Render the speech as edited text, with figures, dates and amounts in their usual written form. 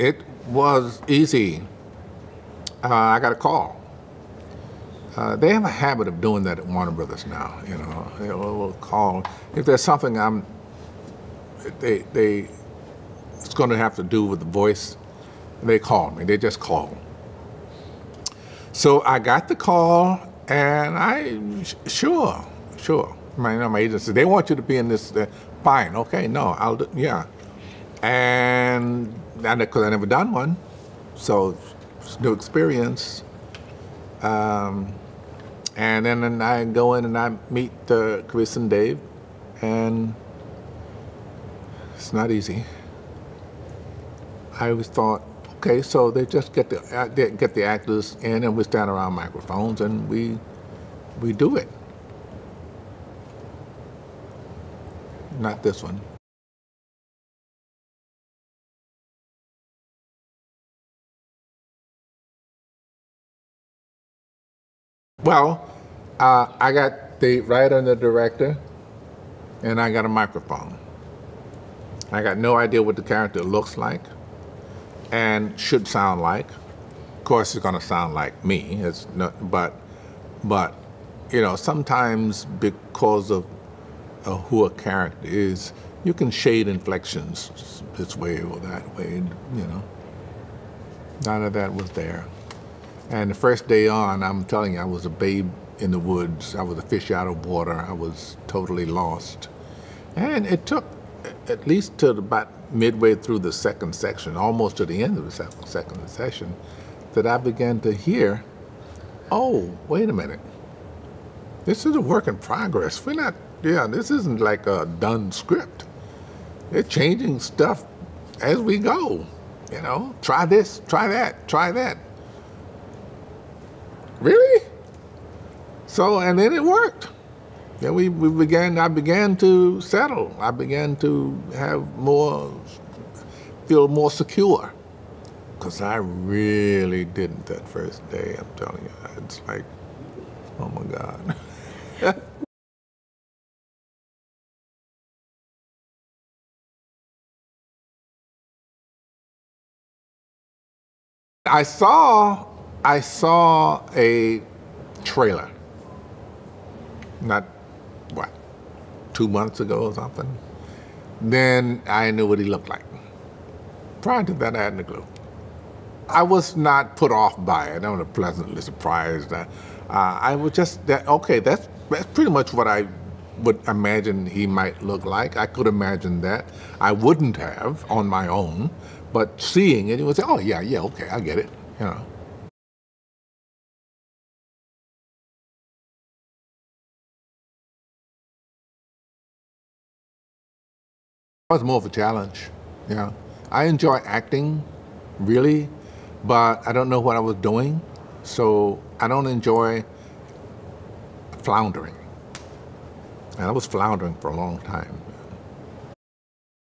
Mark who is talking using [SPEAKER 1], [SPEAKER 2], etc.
[SPEAKER 1] It was easy. I got a call. They have a habit of doing that at Warner Brothers now. You know, they'll call if there's something it's going to have to do with the voice. They call me. They just call. So I got the call, and sure. My agent said, they want you to be in this. Fine, okay, no, I'll do, yeah. And because I never done one, so it's new experience. And then I go in and I meet Chris and Dave, and it's not easy. I always thought, okay, so they just get the actors in, and we stand around microphones, and we do it. Not this one. Well, I got the writer and the director, and I got a microphone. I got no idea what the character looks like and should sound like. Of course, it's going to sound like me. It's not, but you know, sometimes because of who a character is, you can shade inflections this way or that way. You know, none of that was there. And the first day on, I'm telling you, I was a babe in the woods. I was a fish out of water. I was totally lost. And it took at least to about midway through the second section, almost to the end of the second session, that I began to hear, oh, wait a minute. This is a work in progress. We're not, this isn't like a done script. They're changing stuff as we go. You know, try this, try that, try that. Really? So, and then it worked. Then I began to settle. I began to feel more secure. Because I really didn't that first day, I'm telling you. It's like, oh my God. I saw a trailer, not, what, 2 months ago or something. Then I knew what he looked like. Prior to that, I hadn't a clue. I was not put off by it. I was pleasantly surprised. I was just, okay, that's pretty much what I would imagine he might look like. I could imagine that. I wouldn't have on my own, but seeing it, it was, oh yeah, okay, I get it, you know. It was more of a challenge, yeah. I enjoy acting, really, but I don't know what I was doing, so I don't enjoy floundering. And I was floundering for a long time.